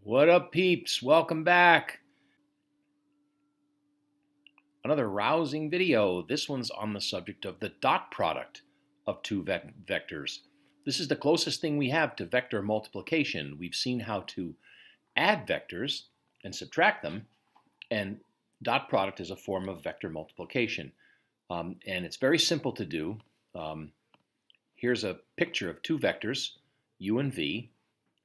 What up, peeps? Welcome back. Another rousing video. This one's on the subject of the dot product of two vectors. This is the closest thing we have to vector multiplication. We've seen how to add vectors and subtract them, and dot product is a form of vector multiplication. And it's very simple to do. Here's a picture of two vectors, u and v.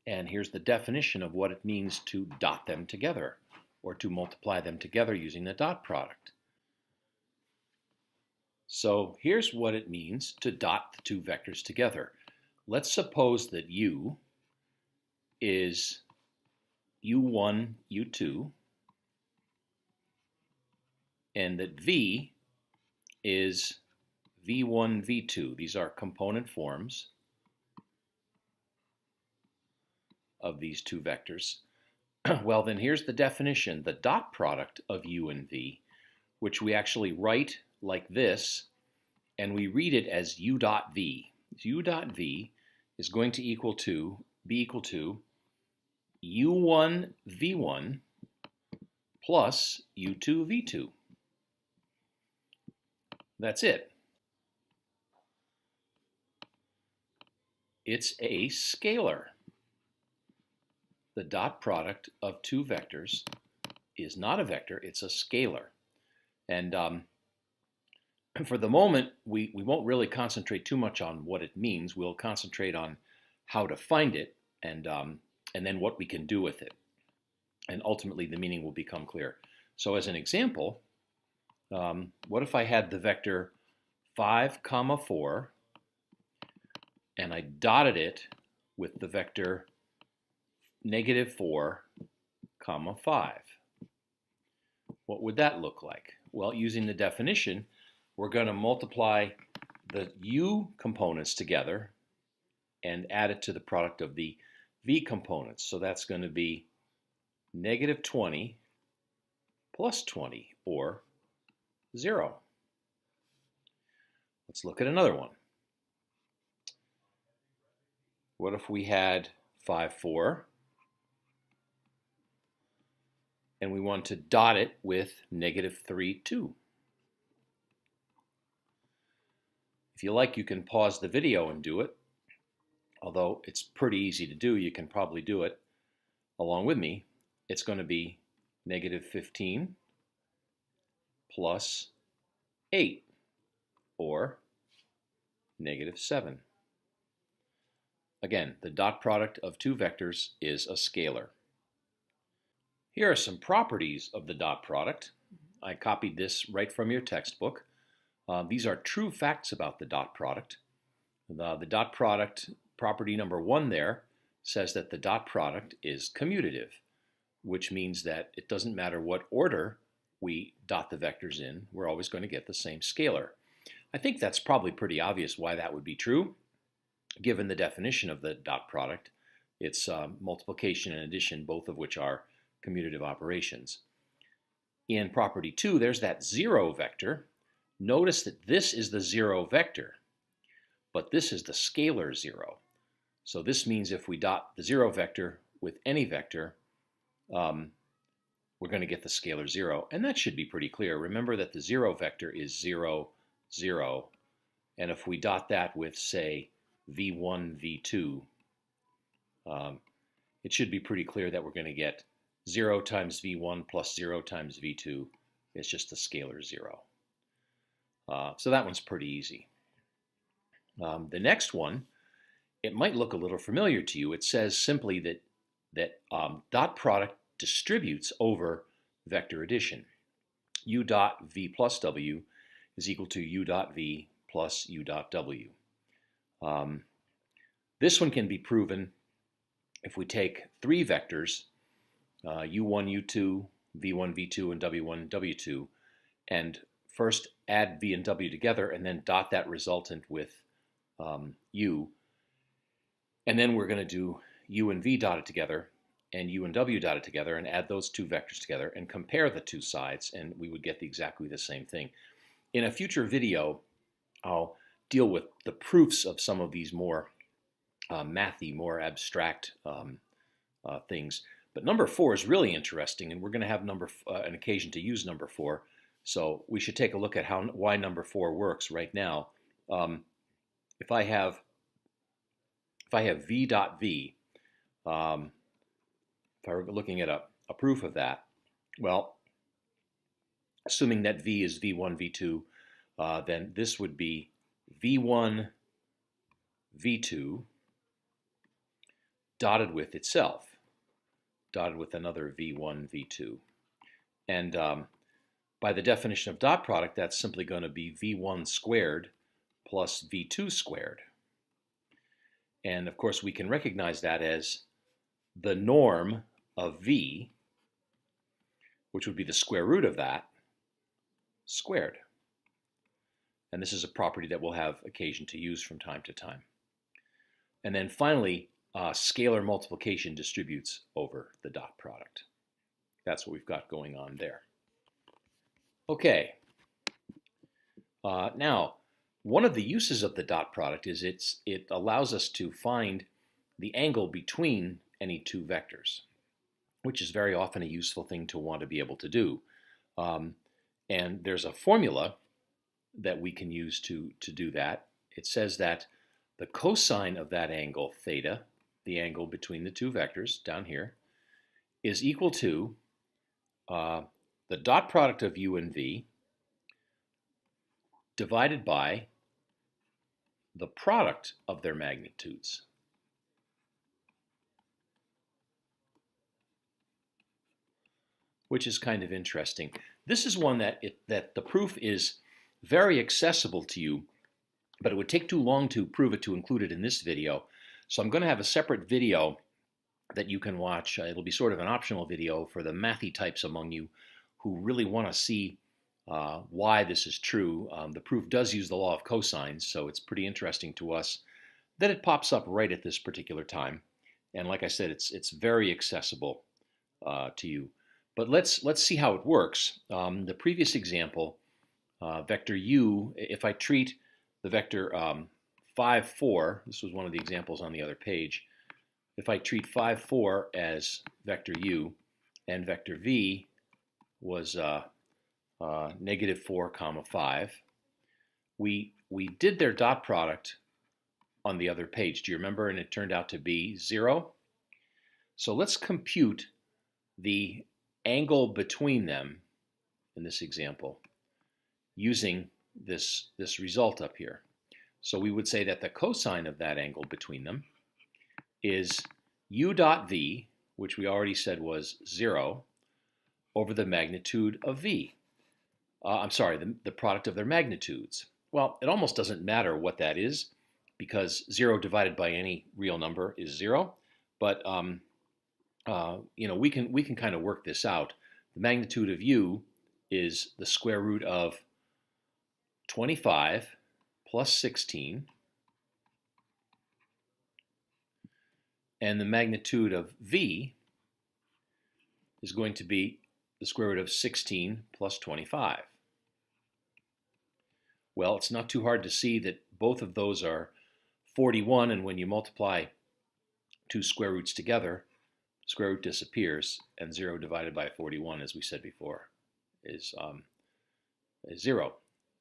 And here's the definition of what it means to dot them together or to multiply them together using the dot product. So here's what it means to dot the two vectors together. Let's suppose that u is u1, u2, and that v is v1, v2. These are component forms of these two vectors. Well, then here's the definition, the dot product of u and v, which we actually write like this, and we read it as u dot v. U dot v is going to be equal to u1 v1 plus u2 v2. That's it. It's a scalar. The dot product of two vectors is not a vector, it's a scalar. And for the moment, we won't really concentrate too much on what it means. We'll concentrate on how to find it and then what we can do with it. And ultimately, the meaning will become clear. So as an example, what if I had the vector 5, 4, and I dotted it with the vector -4, 5. What would that look like? Well, using the definition, we're going to multiply the u components together and add it to the product of the v components. So that's going to be -20 plus 20, or 0. Let's look at another one. What if we had 5, 4, and we want to dot it with -3, 2. If you like, you can pause the video and do it. Although it's pretty easy to do, you can probably do it along with me. It's going to be -15 plus 8, or -7. Again, the dot product of two vectors is a scalar. Here are some properties of the dot product. I copied this right from your textbook. These are true facts about the dot product. The dot product, property number 1 there, says that the dot product is commutative, which means that it doesn't matter what order we dot the vectors in, we're always going to get the same scalar. I think that's probably pretty obvious why that would be true, given the definition of the dot product. It's multiplication and addition, both of which are commutative operations. In property 2, there's that 0 vector. Notice that this is the 0 vector, but this is the scalar 0. So this means if we dot the 0 vector with any vector, we're going to get the scalar 0. And that should be pretty clear. Remember that the 0 vector is 0, 0. And if we dot that with, say, v1, v2, it should be pretty clear that we're going to get 0 times v1 plus 0 times v2 is just the scalar 0. So that one's pretty easy. The next one, it might look a little familiar to you. It says simply that dot product distributes over vector addition. U dot v plus w is equal to u dot v plus u dot w. This one can be proven if we take 3 vectors, u1, u2, v1, v2, and w1, w2, and first add v and w together and then dot that resultant with u. And then we're going to do u and v dotted together and u and w dotted together and add those two vectors together and compare the two sides, and we would get exactly the same thing. In a future video, I'll deal with the proofs of some of these more mathy, more abstract things. But number 4 is really interesting, and we're going to have an occasion to use number 4. So we should take a look at why number 4 works right now. If I have v dot v, if I were looking at a proof of that, well, assuming that v is v1, v2, then this would be v1, v2 dotted with itself, dotted with another v1, v2. And by the definition of dot product, that's simply going to be v1 squared plus v2 squared. And of course, we can recognize that as the norm of v, which would be the square root of that, squared. And this is a property that we'll have occasion to use from time to time. And then finally, scalar multiplication distributes over the dot product. That's what we've got going on there. Okay. Now, one of the uses of the dot product is it allows us to find the angle between any two vectors, which is very often a useful thing to want to be able to do. And there's a formula that we can use to do that. It says that the cosine of that angle, theta, the angle between the two vectors down here, is equal to the dot product of u and v divided by the product of their magnitudes. Which is kind of interesting. This is one that the proof is very accessible to you, but it would take too long to prove it to include it in this video. So I'm going to have a separate video that you can watch. It'll be sort of an optional video for the mathy types among you who really want to see why this is true. The proof does use the law of cosines, so it's pretty interesting to us that it pops up right at this particular time. And like I said, it's very accessible to you. But let's see how it works. The previous example, vector u, if I treat the vector 5, 4, this was one of the examples on the other page. If I treat 5, 4 as vector u and vector v was negative 4, 5, we did their dot product on the other page. Do you remember? And it turned out to be 0. So let's compute the angle between them in this example using this result up here. So we would say that the cosine of that angle between them is u dot v, which we already said was 0, over the magnitude of v. I'm sorry, the product of their magnitudes. Well, it almost doesn't matter what that is because 0 divided by any real number is 0. But you know, we can kind of work this out. The magnitude of u is the square root of 25 plus 16, and the magnitude of v is going to be the square root of 16 plus 25. Well, it's not too hard to see that both of those are 41, and when you multiply two square roots together, square root disappears, and 0 divided by 41, as we said before, is 0.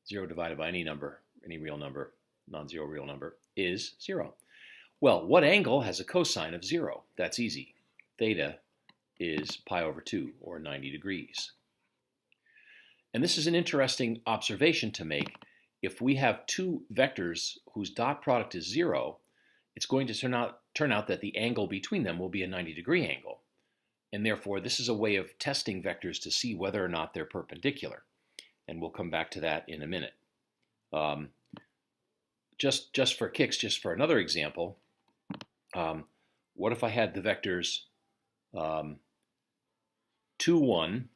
0 divided by any number, any real number, non-zero real number, is 0. Well, what angle has a cosine of 0? That's easy. Theta is pi over 2, or 90 degrees. And this is an interesting observation to make. If we have two vectors whose dot product is 0, it's going to turn out that the angle between them will be a 90-degree angle. And therefore, this is a way of testing vectors to see whether or not they're perpendicular. And we'll come back to that in a minute. Just for kicks, just for another example, what if I had the vectors 2, 1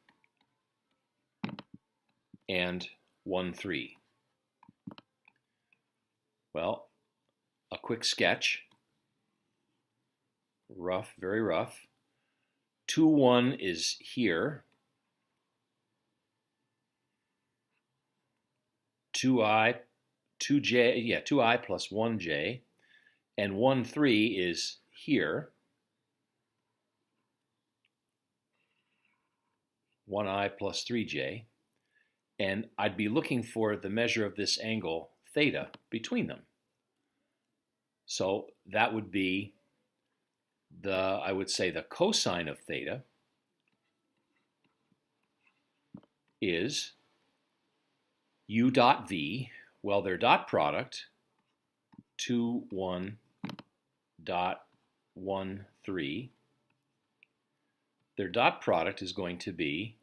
and 1, 3? Well, a quick sketch. Rough, very rough. 2, 1 is here. 2i plus 1j, and 1, 3 is here. 1i plus 3j, and I'd be looking for the measure of this angle theta between them. So that would be I would say the cosine of theta is u dot v, well, their dot product, 2, 1 dot 1, 3, their dot product is going to be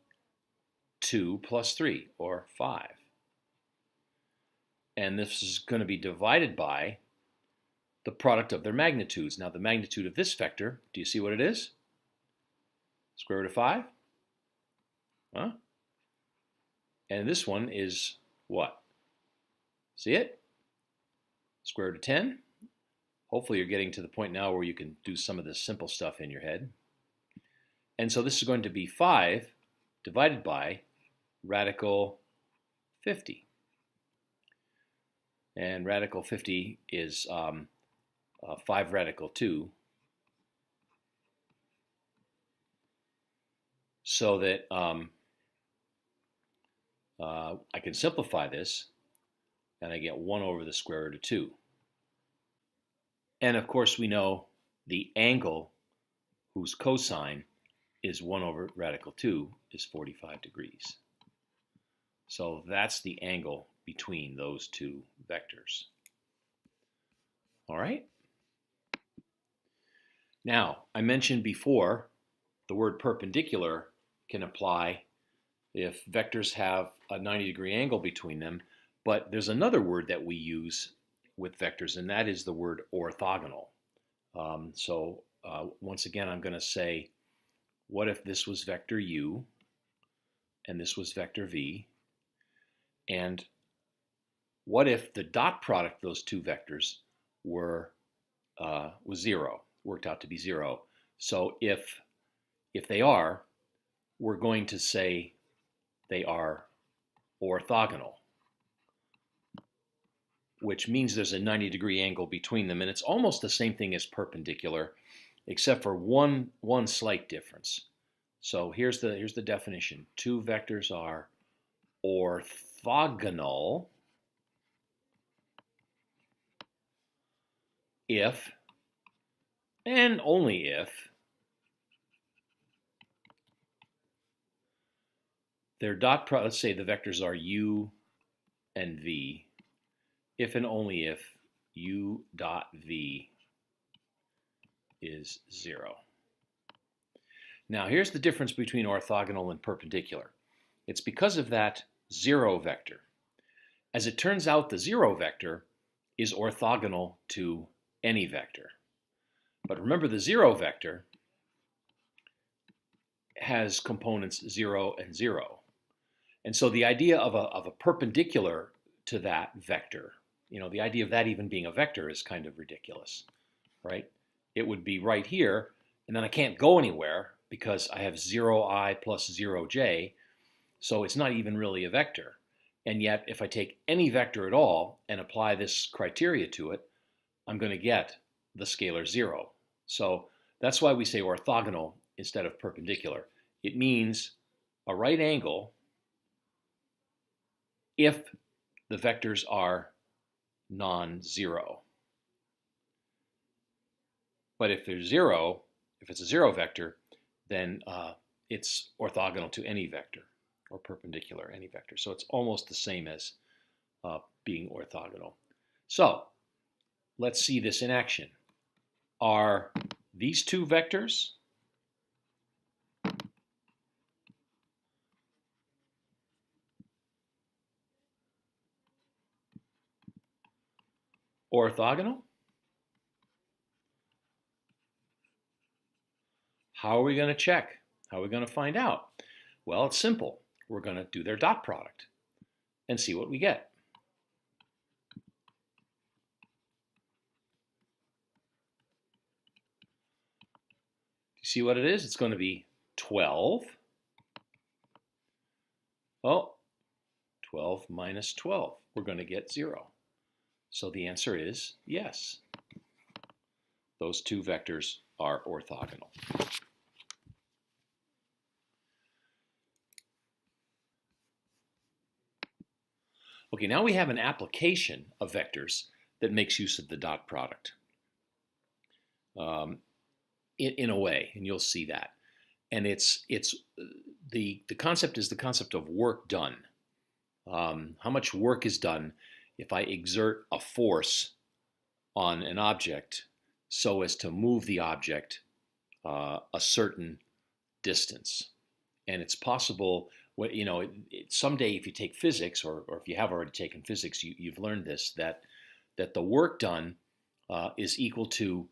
2 plus 3, or 5. And this is going to be divided by the product of their magnitudes. Now, the magnitude of this vector, do you see what it is? Square root of 5? Huh? And this one is what? See it? Square root of 10. Hopefully you're getting to the point now where you can do some of this simple stuff in your head. And so this is going to be 5 divided by radical 50. And radical 50 is 5 radical 2. So that I can simplify this, and I get 1 over the square root of 2. And of course we know the angle whose cosine is 1 over radical 2 is 45 degrees. So that's the angle between those two vectors. All right? Now, I mentioned before the word perpendicular can apply if vectors have a 90-degree angle between them, but there's another word that we use with vectors, and that is the word orthogonal. Once again, I'm going to say, what if this was vector u, and this was vector v, and what if the dot product of those two vectors was 0, worked out to be 0? So if they are, we're going to say they are orthogonal, which means there's a 90-degree angle between them, and it's almost the same thing as perpendicular, except for one slight difference. So here's the definition. Two vectors are orthogonal if and only if their dot product, let's say the vectors are u and v, if and only if u dot v is 0. Now here's the difference between orthogonal and perpendicular. It's because of that 0 vector. As it turns out, the 0 vector is orthogonal to any vector. But remember, the 0 vector has components 0 and 0. And so the idea of a perpendicular to that vector, the idea of that even being a vector is kind of ridiculous, right? It would be right here, and then I can't go anywhere because I have 0i plus 0j, so it's not even really a vector. And yet, if I take any vector at all and apply this criteria to it, I'm going to get the scalar 0. So that's why we say orthogonal instead of perpendicular. It means a right angle if the vectors are non-zero. But if they're 0, if it's a 0 vector, then it's orthogonal to any vector, or perpendicular any vector. So it's almost the same as being orthogonal. So let's see this in action. Are these two vectors orthogonal? How are we going to check? How are we going to find out? Well, it's simple. We're going to do their dot product and see what we get. Do you see what it is? It's going to be 12. Well, 12 minus 12. We're going to get 0. So the answer is yes. Those two vectors are orthogonal. Okay, now we have an application of vectors that makes use of the dot product um, in a way, and you'll see that. And the concept is the concept of work done. How much work is done if I exert a force on an object so as to move the object a certain distance. And it's possible, someday if you take physics, or if you have already taken physics, you've learned this, that the work done is equal to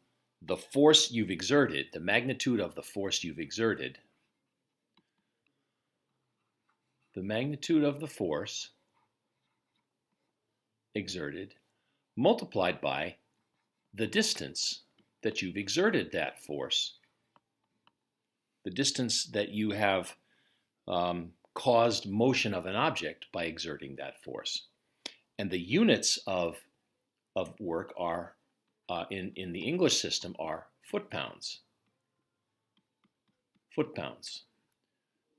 the force you've exerted, the magnitude of the force you've exerted, the magnitude of the force exerted multiplied by the distance that you've exerted that force, the distance that you have caused motion of an object by exerting that force. And the units of work are, in the English system, are foot-pounds. Foot-pounds.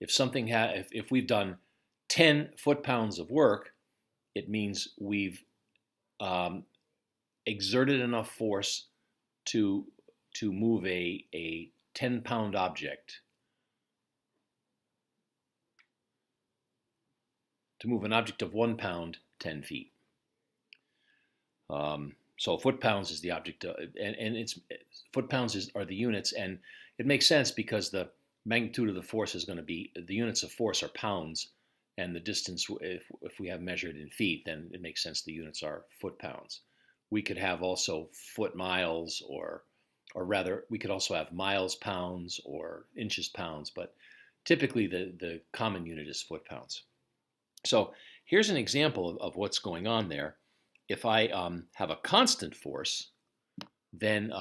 If we've done 10 foot-pounds of work, it means we've exerted enough force to move a 10-pound object, to move an object of 1 pound 10 feet. So foot-pounds is the object, and foot-pounds are the units, and it makes sense because the magnitude of the force is going to be, the units of force are pounds, and the distance, if we have measured in feet, then it makes sense the units are foot-pounds. We could have also foot-miles, or rather, we could also have miles-pounds or inches-pounds, but typically the common unit is foot-pounds. So here's an example of what's going on there. If I have a constant force, then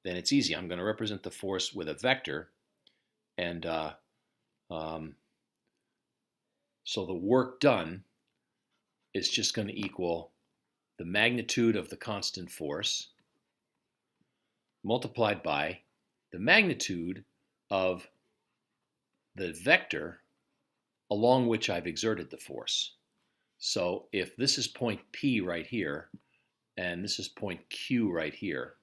it's easy. I'm going to represent the force with a vector, and so the work done is just going to equal the magnitude of the constant force multiplied by the magnitude of the vector along which I've exerted the force. So if this is point P right here, and this is point Q right here,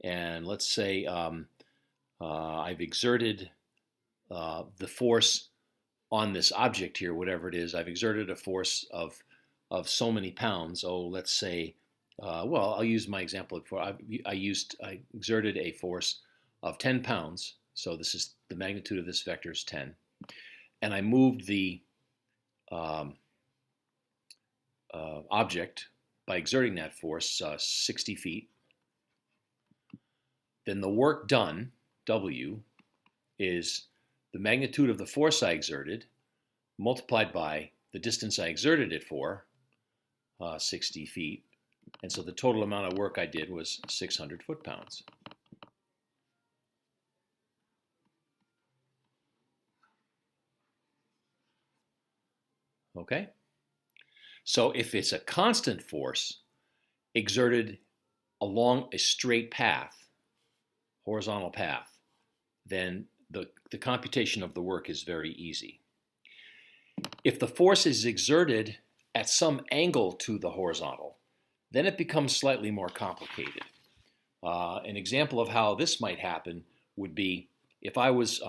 and let's say I've exerted the force on this object here, whatever it is, I've exerted a force of so many pounds. Oh, let's say, well, I'll use my example before. I exerted a force of 10 pounds. So this is the magnitude of this vector is 10, and I moved the object by exerting that force 60 feet. Then the work done, W, is the magnitude of the force I exerted multiplied by the distance I exerted it for, 60 feet. And so the total amount of work I did was 600 foot-pounds. Okay? So if it's a constant force exerted along a straight path, horizontal path, then the computation of the work is very easy. If the force is exerted at some angle to the horizontal, then it becomes slightly more complicated. An example of how this might happen would be if I was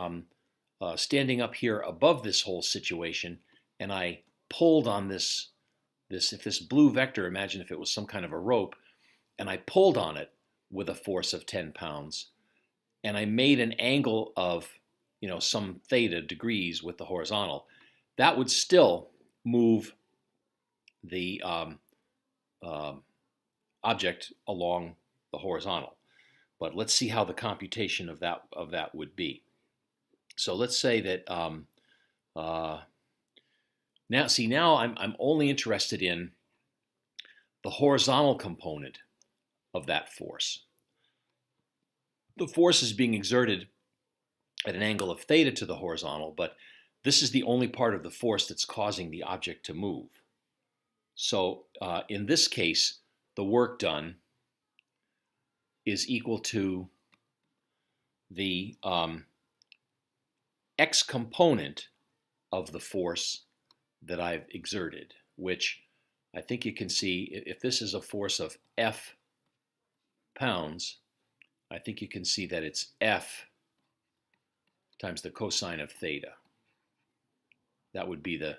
standing up here above this whole situation and I pulled on this blue vector, imagine if it was some kind of a rope, and I pulled on it with a force of 10 pounds, and I made an angle of, some theta degrees with the horizontal, that would still move the object along the horizontal. But let's see how the computation of that would be. So let's say that now I'm only interested in the horizontal component of that force. The force is being exerted at an angle of theta to the horizontal, but this is the only part of the force that's causing the object to move. So in this case, the work done is equal to the x component of the force that I've exerted. which I think you can see, if this is a force of F pounds, I think you can see that it's F times the cosine of theta. That would be the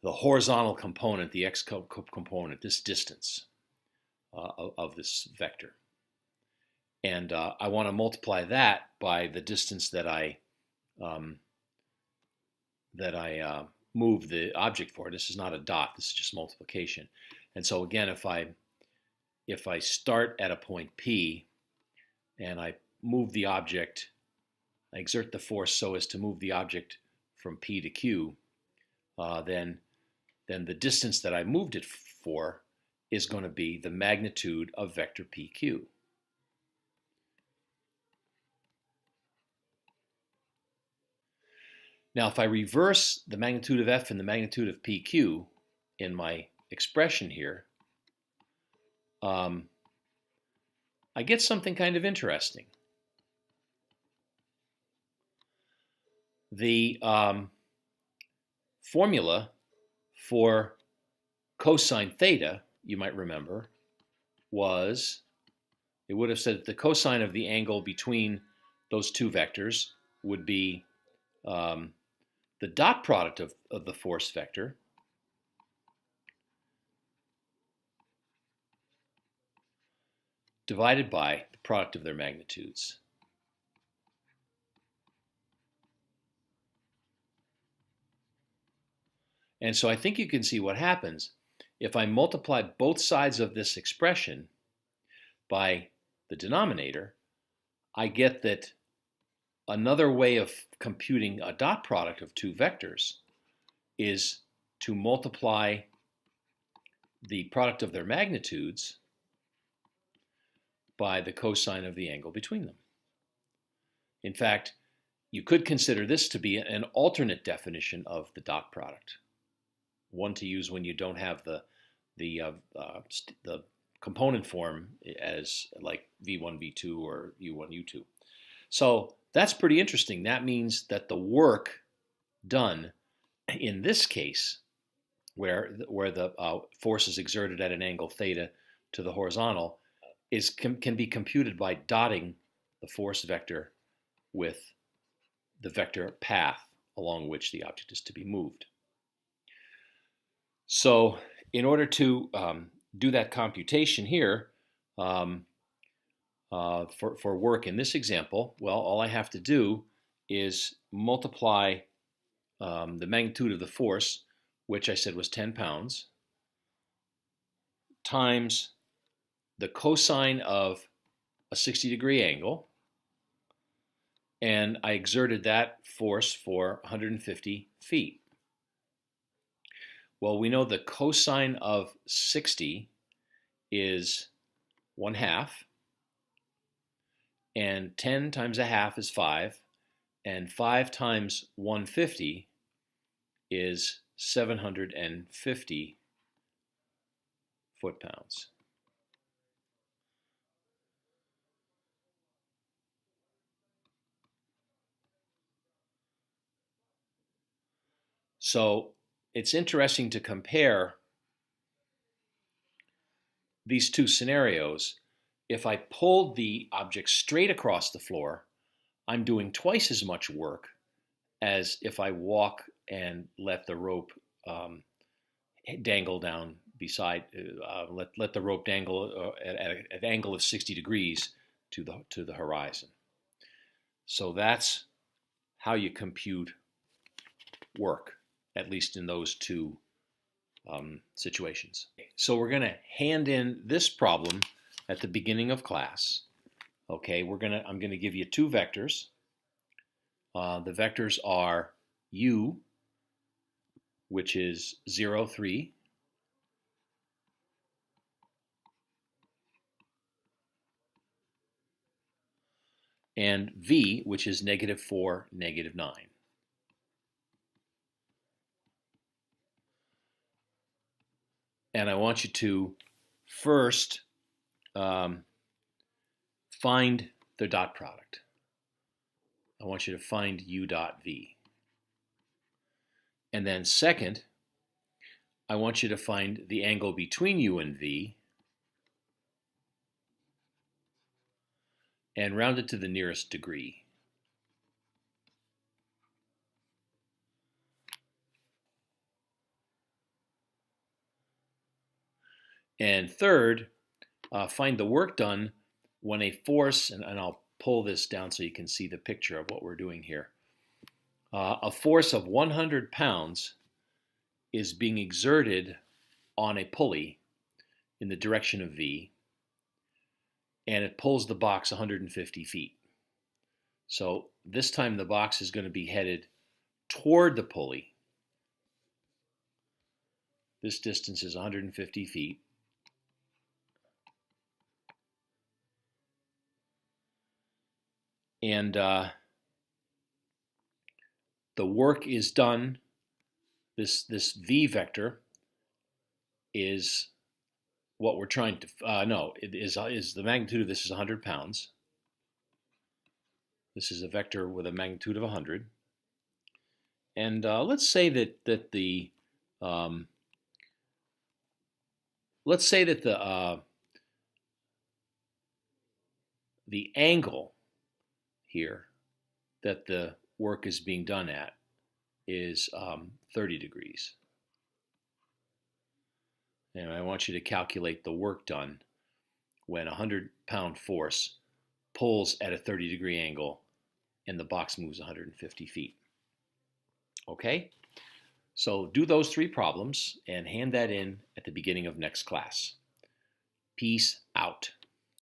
horizontal component, the x component, this distance of this vector. And I want to multiply that by the distance that I move the object for. This is not a dot. This is just multiplication. And so again, if I start at a point P and I move the object, I exert the force so as to move the object from P to Q, then the distance that I moved it for is going to be the magnitude of vector PQ. Now, if I reverse the magnitude of F and the magnitude of PQ in my expression here, I get something kind of interesting. The formula for cosine theta, you might remember, was, it would have said that the cosine of the angle between those two vectors would be the dot product of the force vector divided by the product of their magnitudes. And so I think you can see what happens if I multiply both sides of this expression by the denominator. I get that another way of computing a dot product of two vectors is to multiply the product of their magnitudes by the cosine of the angle between them. In fact, you could consider this to be an alternate definition of the dot product, one to use when you don't have the component form as like V1, V2, or U1, U2. So that's pretty interesting. That means that the work done in this case, where the force is exerted at an angle theta to the horizontal, can be computed by dotting the force vector with the vector path along which the object is to be moved. So in order to do that computation here, for work in this example, well, all I have to do is multiply the magnitude of the force, which I said was 10 pounds, times the cosine of a 60-degree angle, and I exerted that force for 150 feet. Well, we know the cosine of 60 is 1/2, and 10 times 1/2 is 5, and 5 times 150 is 750 foot-pounds. So it's interesting to compare these two scenarios. If I pulled the object straight across the floor, I'm doing twice as much work as if I walk and let the rope dangle down beside, let the rope dangle at an angle of 60 degrees to the horizon. So that's how you compute work, at least in those two situations. So we're going to hand in this problem at the beginning of class. Okay, I'm going to give you two vectors. The vectors are u, which is 0, 3, and v, which is -4, -9. And I want you to first find the dot product. I want you to find u dot v. And then second, I want you to find the angle between U and V and round it to the nearest degree. And third, find the work done when a force, and I'll pull this down so you can see the picture of what we're doing here. A force of 100 pounds is being exerted on a pulley in the direction of V, and it pulls the box 150 feet. So this time the box is going to be headed toward the pulley. This distance is 150 feet. And the work is done. This V vector is what we're trying to, no, it is the magnitude of this is 100 pounds. This is a vector with a magnitude of 100. And let's say that the angle here that the work is being done at is 30 degrees. And I want you to calculate the work done when a 100-pound force pulls at a 30-degree angle and the box moves 150 feet. Okay? So do those 3 problems and hand that in at the beginning of next class. Peace out.